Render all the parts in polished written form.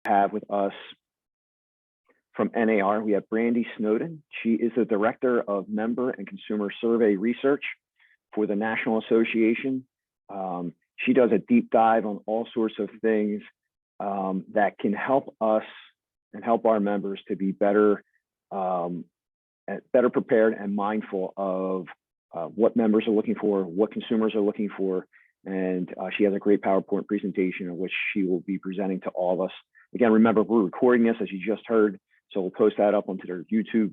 have with us from NAR, we have Brandi Snowden. She is the Director of Member and Consumer Survey Research for the National Association. She does a deep dive on all sorts of things that can help us and help our members to be better prepared and mindful of what members are looking for, what consumers are looking for. And she has a great PowerPoint presentation in which she will be presenting to all of us. Again, remember, we're recording this, as you just heard, so we'll post that up onto their YouTube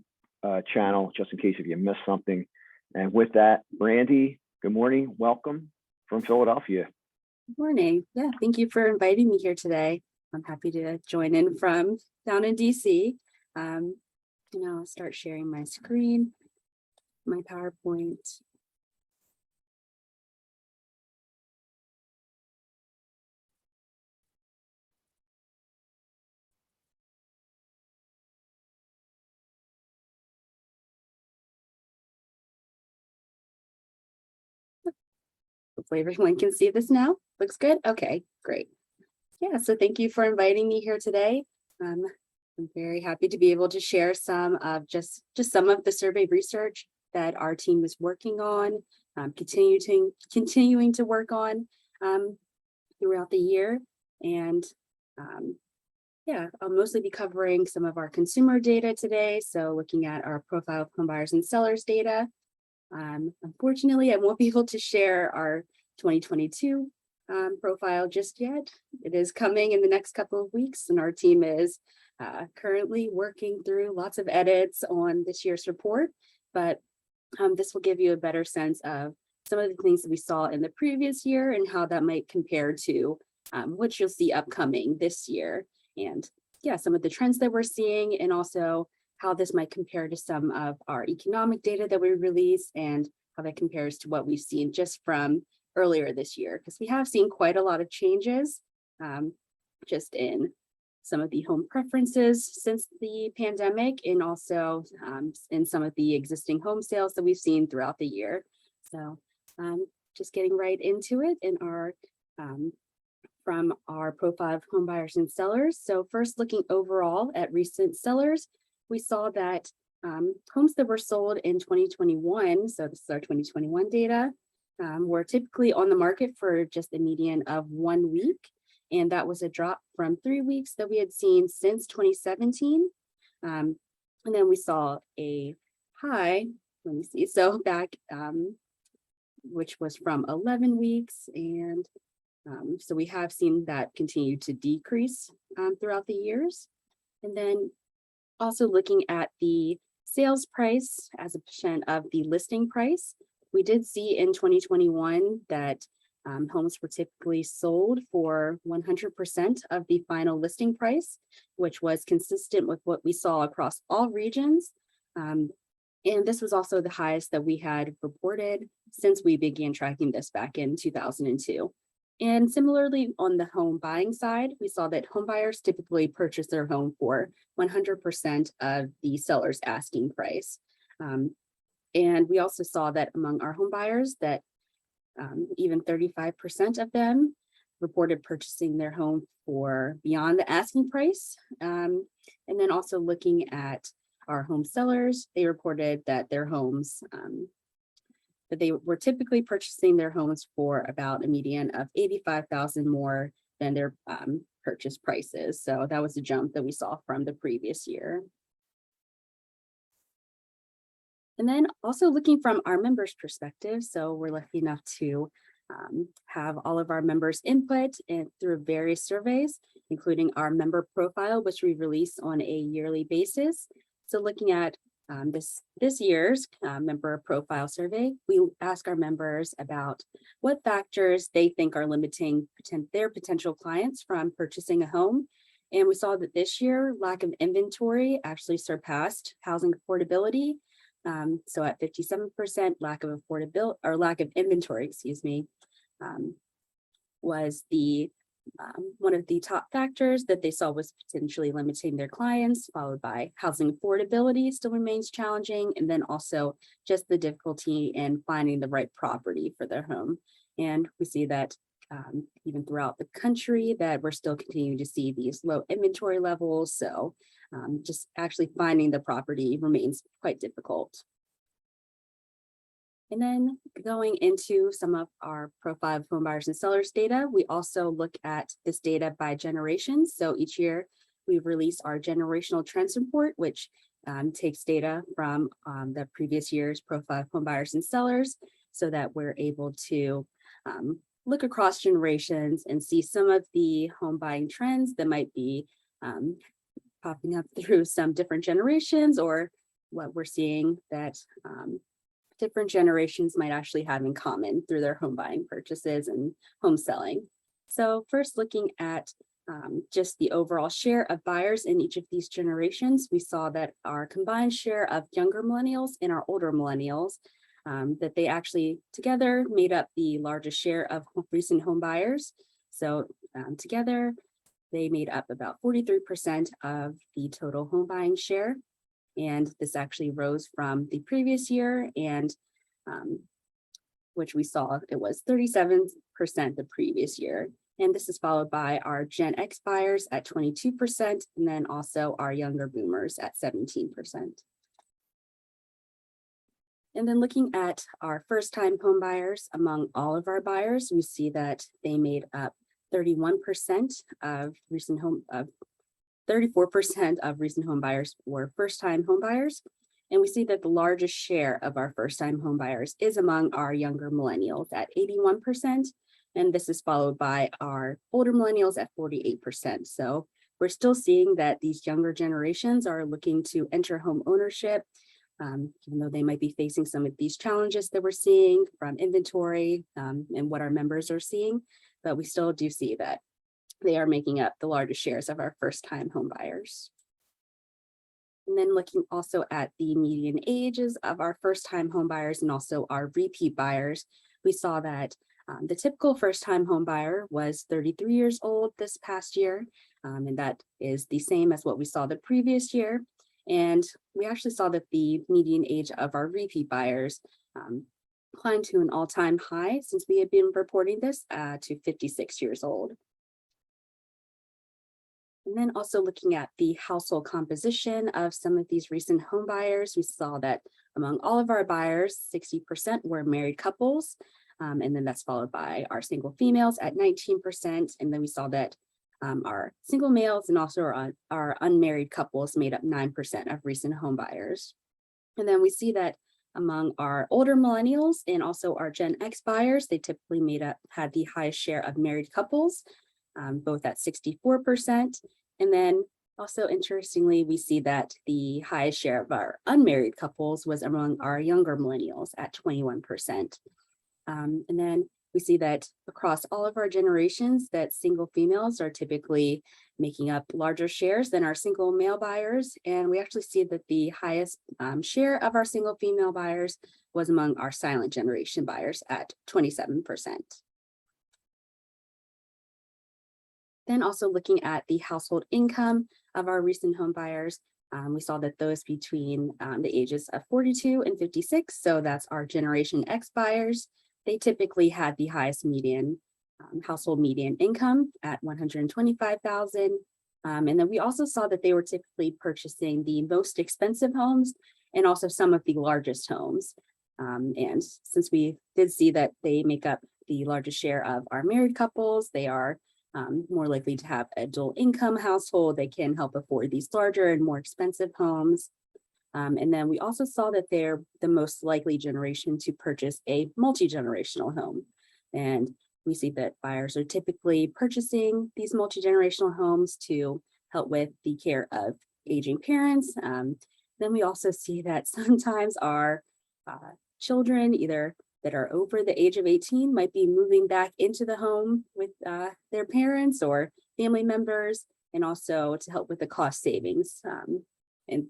channel, just in case if you missed something. And with that, Brandi, good morning. Welcome from Philadelphia. Good morning. Yeah, thank you for inviting me here today. I'm happy to join in from down in DC. I'll start sharing my screen, my PowerPoint. Hopefully everyone can see this now. Looks good? Okay, great. Yeah, so thank you for inviting me here today. I'm very happy to be able to share some of just some of the survey research that our team is working on, continuing to work on throughout the year. And I'll mostly be covering some of our consumer data today. So looking at our profile of home buyers and sellers data. Unfortunately, I won't be able to share our 2022 profile just yet. It is coming in the next couple of weeks, and our team is currently working through lots of edits on this year's report, but this will give you a better sense of some of the things that we saw in the previous year and how that might compare to what you'll see upcoming this year. And some of the trends that we're seeing, and also how this might compare to some of our economic data that we release and how that compares to what we've seen just from earlier this year, because we have seen quite a lot of changes just in some of the home preferences since the pandemic, and also in some of the existing home sales that we've seen throughout the year. So just getting right into it in our from our profile of home buyers and sellers. So first, looking overall at recent sellers, we saw that homes that were sold in 2021, so this is our 2021 data, were typically on the market for just a median of 1 week. And that was a drop from 3 weeks that we had seen since 2017. And then we saw a high, let me see, so back, which was from 11 weeks. And so we have seen that continue to decrease throughout the years. And then also looking at the sales price as a percent of the listing price, we did see in 2021 that homes were typically sold for 100% of the final listing price, which was consistent with what we saw across all regions. And this was also the highest that we had reported since we began tracking this back in 2002. And similarly, on the home buying side, we saw that home buyers typically purchase their home for 100% of the seller's asking price. And we also saw that among our home buyers that even 35% of them reported purchasing their home for beyond the asking price. And then also looking at our home sellers, they reported that their homes, that they were typically purchasing their homes for about a median of $85,000 more than their purchase prices. So that was a jump that we saw from the previous year. And then also looking from our members' perspective, so we're lucky enough to have all of our members' input through various surveys, including our member profile, which we release on a yearly basis. So looking at this year's member profile survey, we ask our members about what factors they think are limiting their potential clients from purchasing a home. And we saw that this year, lack of inventory actually surpassed housing affordability. So at 57%, lack of inventory, was the one of the top factors that they saw was potentially limiting their clients, followed by housing affordability still remains challenging, and then also just the difficulty in finding the right property for their home. And we see that even throughout the country, that we're still continuing to see these low inventory levels. So just actually finding the property remains quite difficult. And then going into some of our profile of home buyers and sellers data, we also look at this data by generations. So each year we release our generational trends report, which takes data from the previous year's profile of home buyers and sellers, so that we're able to look across generations and see some of the home buying trends that might be popping up through some different generations, or what we're seeing that different generations might actually have in common through their home buying purchases and home selling. So first, looking at just the overall share of buyers in each of these generations, we saw that our combined share of younger millennials and our older millennials, that they actually together made up the largest share of recent home buyers. So together, they made up about 43% of the total home buying share. And this actually rose from the previous year, and which we saw it was 37% the previous year. And this is followed by our Gen X buyers at 22%, and then also our younger boomers at 17%. And then looking at our first-time home buyers, among all of our buyers, we see that they made up 31% of recent home, 34% of recent home buyers were first-time home buyers. And we see that the largest share of our first-time home buyers is among our younger millennials at 81%. And this is followed by our older millennials at 48%. So we're still seeing that these younger generations are looking to enter home ownership, even though they might be facing some of these challenges that we're seeing from inventory and what our members are seeing. But we still do see that they are making up the largest shares of our first-time home buyers. And then looking also at the median ages of our first-time home buyers and also our repeat buyers, we saw that the typical first-time home buyer was 33 years old this past year, and that is the same as what we saw the previous year. And we actually saw that the median age of our repeat buyers climbed to an all-time high since we had been reporting this to 56 years old. And then also looking at the household composition of some of these recent home buyers, we saw that among all of our buyers, 60% were married couples. And then that's followed by our single females at 19%. And then we saw that our single males and also our unmarried couples made up 9% of recent home buyers. And then we see that among our older millennials and also our Gen X buyers, they typically had the highest share of married couples, both at 64%. And then also interestingly, we see that the highest share of our unmarried couples was among our younger millennials at 21%. And then we see that across all of our generations that single females are typically making up larger shares than our single male buyers. And we actually see that the highest share of our single female buyers was among our silent generation buyers at 27%. Then also looking at the household income of our recent home buyers, we saw that those between the ages of 42 and 56, so that's our Generation X buyers, they typically had the highest median household median income at $125,000. And then we also saw that they were typically purchasing the most expensive homes and also some of the largest homes. And since we did see that they make up the largest share of our married couples, they are more likely to have a dual income household. They can help afford these larger and more expensive homes. And then we also saw that they're the most likely generation to purchase a multi-generational home. And we see that buyers are typically purchasing these multi-generational homes to help with the care of aging parents. Then we also see that sometimes our children, either that are over the age of 18, might be moving back into the home with their parents or family members, and also to help with the cost savings. And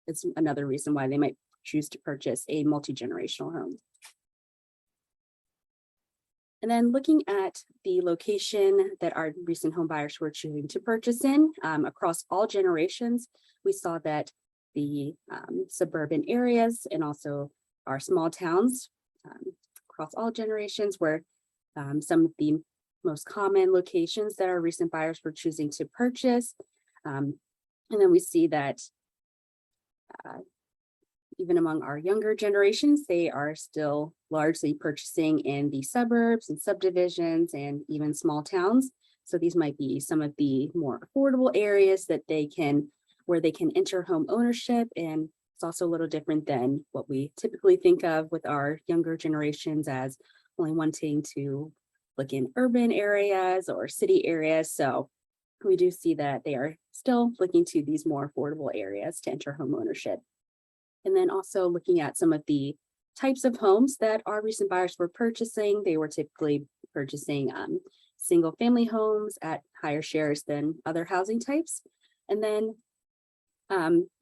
it's another reason why they might choose to purchase a multi-generational home. And then looking at the location that our recent home buyers were choosing to purchase in across all generations, we saw that the suburban areas and also our small towns across all generations were some of the most common locations that our recent buyers were choosing to purchase. And then we see that even among our younger generations, they are still largely purchasing in the suburbs and subdivisions and even small towns. So these might be some of the more affordable areas that where they can enter home ownership. And it's also a little different than what we typically think of with our younger generations as only wanting to look in urban areas or city areas. So we do see that they are still looking to these more affordable areas to enter home ownership. And then also looking at some of the types of homes that our recent buyers were purchasing. They were typically purchasing single family homes at higher shares than other housing types. And then,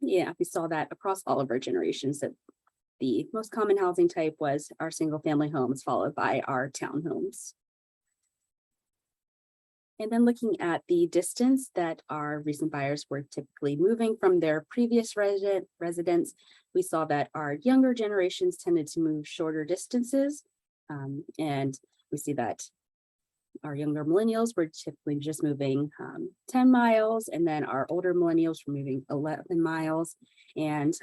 we saw that across all of our generations that the most common housing type was our single family homes, followed by our townhomes. And then looking at the distance that our recent buyers were typically moving from their previous residence, we saw that our younger generations tended to move shorter distances. And we see that our younger millennials were typically just moving 10 miles, and then our older millennials were moving 11 miles. And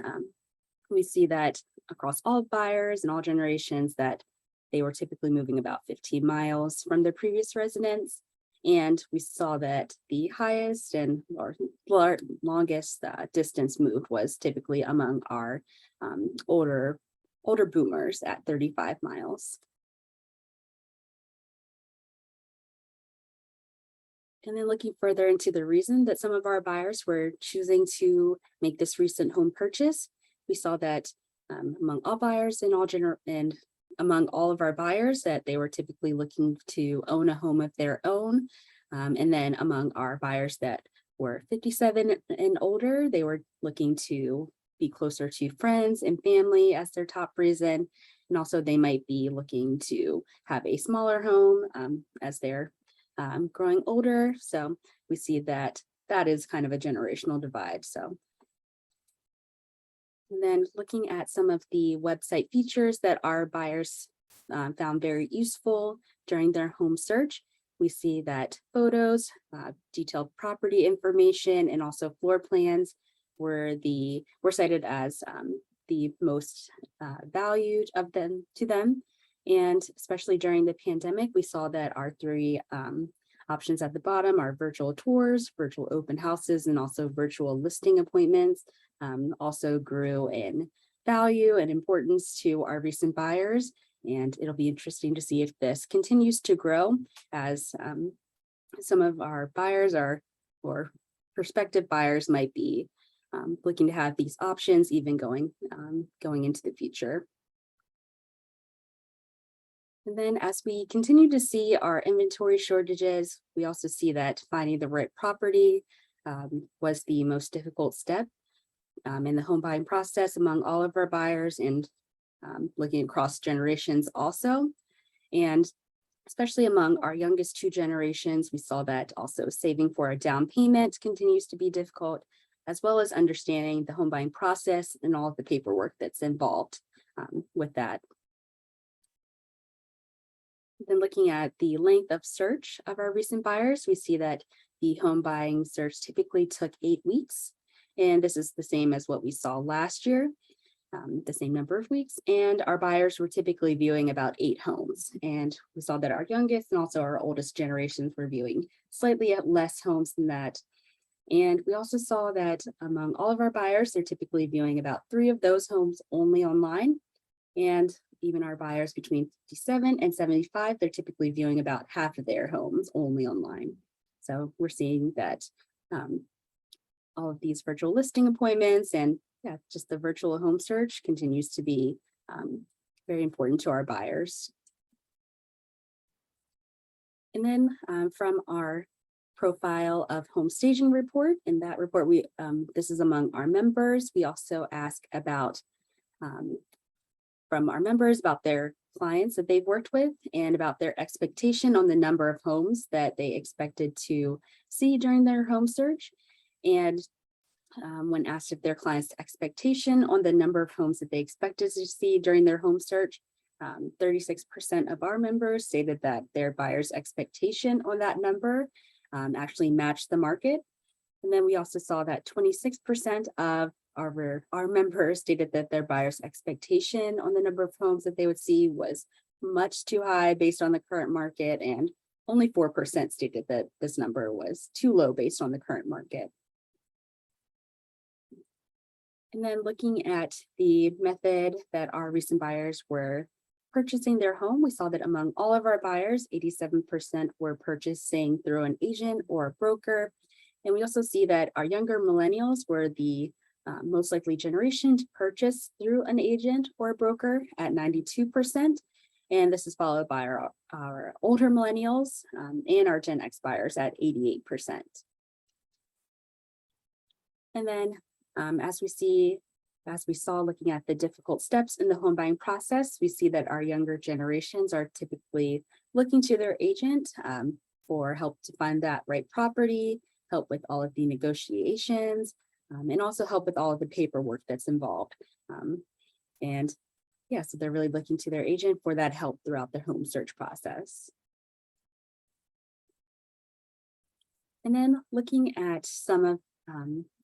we see that across all buyers and all generations that they were typically moving about 15 miles from their previous residence. And we saw that the highest and longest distance moved was typically among our older boomers at 35 miles. And then looking further into the reason that some of our buyers were choosing to make this recent home purchase, we saw that among all buyers and among all of our buyers that they were typically looking to own a home of their own. And then among our buyers that were 57 and older, they were looking to be closer to friends and family as their top reason. And also they might be looking to have a smaller home as they're growing older. So we see that is kind of a generational divide. So. And then looking at some of the website features that our buyers found very useful during their home search, we see that photos, detailed property information, and also floor plans were cited as the most valued of them to them. And especially during the pandemic, we saw that our three options at the bottom are virtual tours, virtual open houses, and also virtual listing appointments also grew in value and importance to our recent buyers. And it'll be interesting to see if this continues to grow as some of our buyers or prospective buyers might be looking to have these options even going into the future. And then as we continue to see our inventory shortages, we also see that finding the right property was the most difficult step in the home buying process among all of our buyers, and looking across generations also. And especially among our youngest two generations, we saw that also saving for a down payment continues to be difficult, as well as understanding the home buying process and all of the paperwork that's involved with that. Then looking at the length of search of our recent buyers, we see that the home buying search typically took 8 weeks. And this is the same as what we saw last year, the same number of weeks. And our buyers were typically viewing about 8 homes. And we saw that our youngest and also our oldest generations were viewing slightly less homes than that. And we also saw that among all of our buyers, they're typically viewing about 3 of those homes only online. And even our buyers between 57 and 75, they're typically viewing about half of their homes only online. So we're seeing that all of these virtual listing appointments and just the virtual home search continues to be very important to our buyers. And then from our profile of home staging report, in that report, this is among our members. We also ask about from our members about their clients that they've worked with and about their expectation on the number of homes that they expected to see during their home search. And when asked if their clients' expectation on the number of homes that they expected to see during their home search, 36% of our members stated that their buyer's expectation on that number actually matched the market. And then we also saw that 26% of our members stated that their buyer's expectation on the number of homes that they would see was much too high based on the current market, and only 4% stated that this number was too low based on the current market. And then looking at the method that our recent buyers were purchasing their home, we saw that among all of our buyers, 87% were purchasing through an agent or a broker. And we also see that our younger millennials were the most likely generation to purchase through an agent or a broker at 92%. And this is followed by our older millennials and our Gen X buyers at 88%. And then as we saw looking at the difficult steps in the home buying process, we see that our younger generations are typically looking to their agent for help to find that right property, help with all of the negotiations, and also help with all of the paperwork that's involved. And yeah, so they're really looking to their agent for that help throughout the home search process. And then looking at some of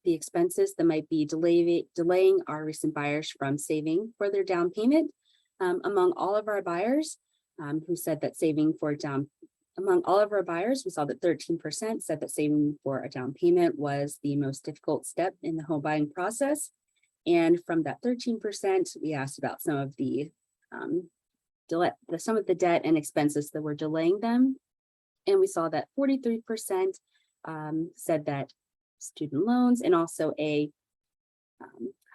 the expenses that might be delaying our recent buyers from saving for their down payment. Among all of our buyers who said that among all of our buyers, we saw that 13% said that saving for a down payment was the most difficult step in the home buying process. And from that 13%, we asked about some of the debt and expenses that were delaying them. And we saw that 43% said that student loans and also a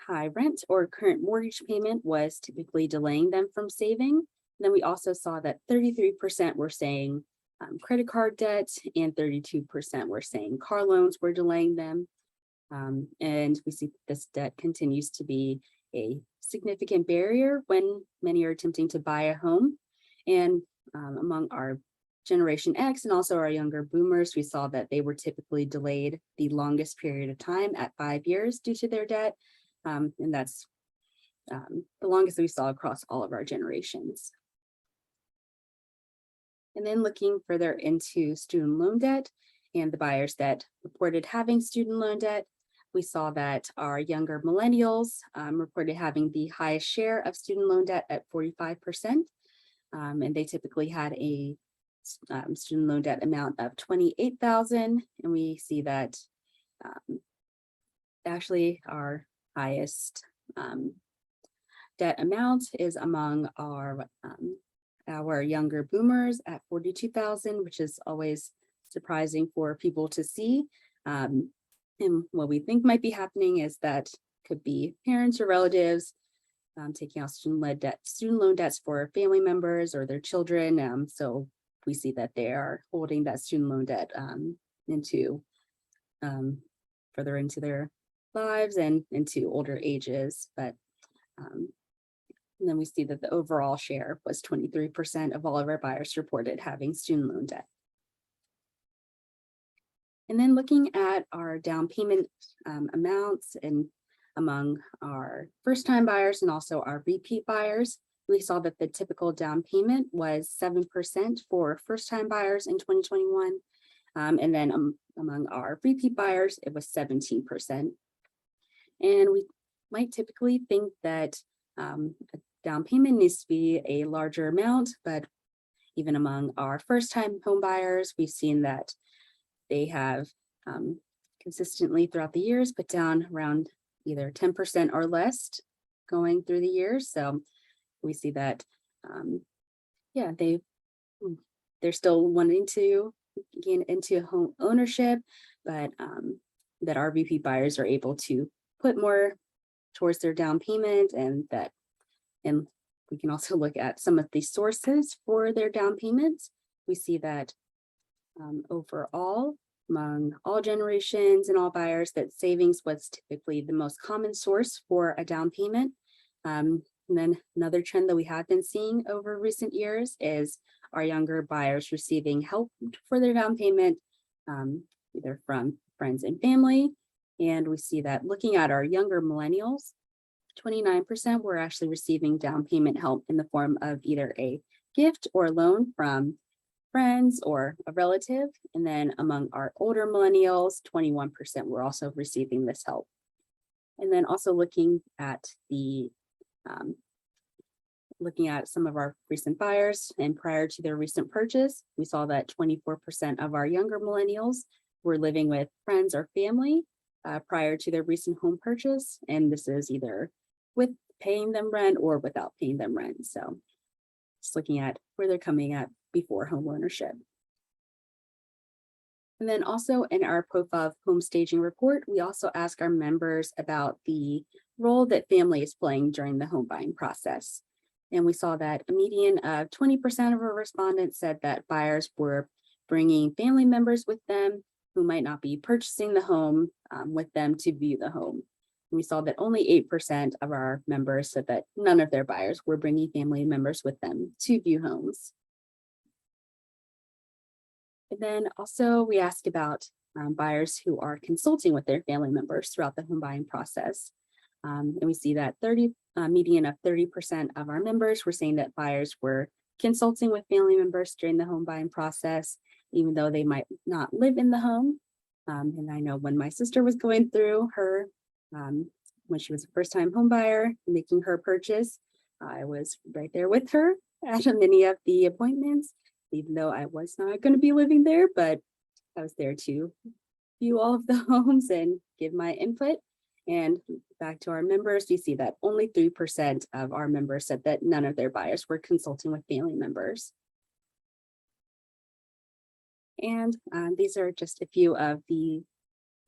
high rent or current mortgage payment was typically delaying them from saving. And then we also saw that 33% were saying credit card debt and 32% were saying car loans were delaying them. And we see this debt continues to be a significant barrier when many are attempting to buy a home. And among our Generation X and also our younger boomers, we saw that they were typically delayed the longest period of time at 5 years due to their debt. And that's the longest that we saw across all of our generations. And then looking further into student loan debt and the buyers that reported having student loan debt, we saw that our younger millennials reported having the highest share of student loan debt at 45%. And they typically had a student loan debt amount of $28,000. And we see that actually our highest debt amount is among our younger boomers at $42,000, which is always surprising for people to see. And what we think might be happening is that could be parents or relatives taking out student loan debts for family members or their children. So we see that they are holding that student loan debt further into their lives and into older ages. But and then we see that the overall share was 23% of all of our buyers reported having student loan debt. And then looking at our down payment amounts and among our first-time buyers and also our repeat buyers, we saw that the typical down payment was 7% for first-time buyers in 2021. And then among our repeat buyers, it was 17%. And we might typically think that a down payment needs to be a larger amount, but even among our first-time home buyers, we've seen that they have consistently throughout the years put down around either 10% or less going through the years. So we see that, yeah, they're still wanting to get into home ownership, but that our repeat buyers are able to put more towards their down payment, and we can also look at some of the sources for their down payments. We see that overall, among all generations and all buyers, that savings was typically the most common source for a down payment. And then another trend that we have been seeing over recent years is our younger buyers receiving help for their down payment, either from friends and family. And we see that looking at our younger millennials, 29% were actually receiving down payment help in the form of either a gift or a loan from friends or a relative. And then among our older millennials, 21% were also receiving this help. And then also looking at some of our recent buyers and prior to their recent purchase, we saw that 24% of our younger millennials were living with friends or family prior to their recent home purchase. And this is either with paying them rent or without paying them rent. So just looking at where they're coming at before home ownership. And then also in our profile of home staging report, we also ask our members about the role that family is playing during the home buying process. And we saw that a median of 20% of our respondents said that buyers were bringing family members with them who might not be purchasing the home with them to view the home. And we saw that only 8% of our members said that none of their buyers were bringing family members with them to view homes. And then also we asked about buyers who are consulting with their family members throughout the home buying process. And we see that median of 30% of our members were saying that buyers were consulting with family members during the home buying process, even though they might not live in the home. And I know when my sister was going through her, when she was a first-time home buyer, making her purchase, I was right there with her at many of the appointments, even though I was not going to be living there, but I was there to view all of the homes and give my input. And back to our members, we see that only 3% of our members said that none of their buyers were consulting with family members. And these are just a few of the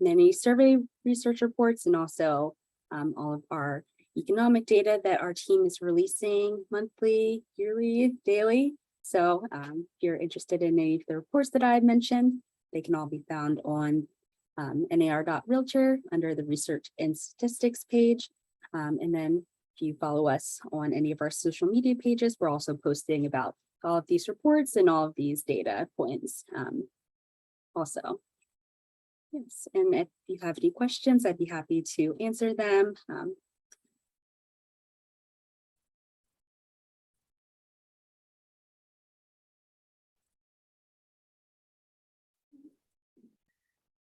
many survey research reports and also all of our economic data that our team is releasing monthly, yearly, daily. So if you're interested in any of the reports that I had mentioned, they can all be found on NAR.realtor under the research and statistics page. And then if you follow us on any of our social media pages, we're also posting about all of these reports and all of these data points also. Yes, and if you have any questions, I'd be happy to answer them.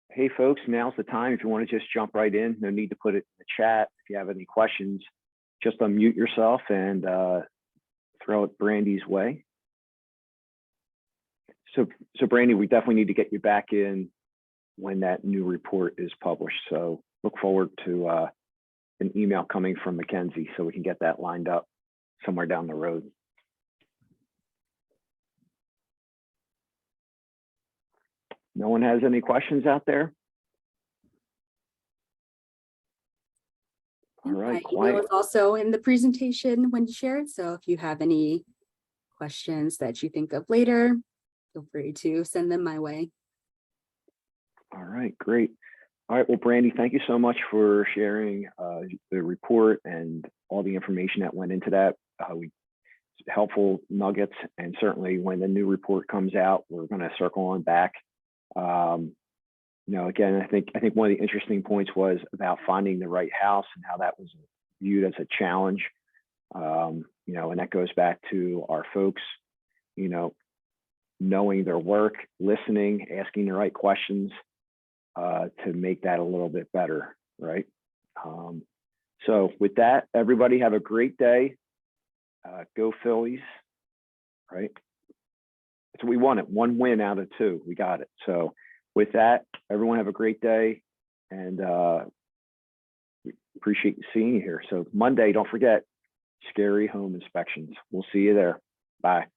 Hey folks, now's the time. If you want to just jump right in, no need to put it in the chat. If you have any questions, just unmute yourself and throw it Brandi's way. So Brandi, we definitely need to get you back in when that new report is published. So look forward to an email coming from Mackenzie so we can get that lined up somewhere down the road. No one has any questions out there? All right, my email is also in the presentation when you share it. So if you have any questions that you think of later, feel free to send them my way. All right, great. All right, well, Brandi, thank you so much for sharing the report and all the information that went into that. Helpful nuggets, and certainly when the new report comes out, we're going to circle on back. You know, again, I think one of the interesting points was about finding the right house and how that was viewed as a challenge. You know, and that goes back to our folks, you know, knowing their work, listening, asking the right questions to make that a little bit better, right? So with that, everybody have a great day. Go Phillies, right? So we won it, 1 win out of 2, we got it. So with that, everyone have a great day, and we appreciate seeing you here. So Monday, don't forget, scary home inspections. We'll see you there. Bye.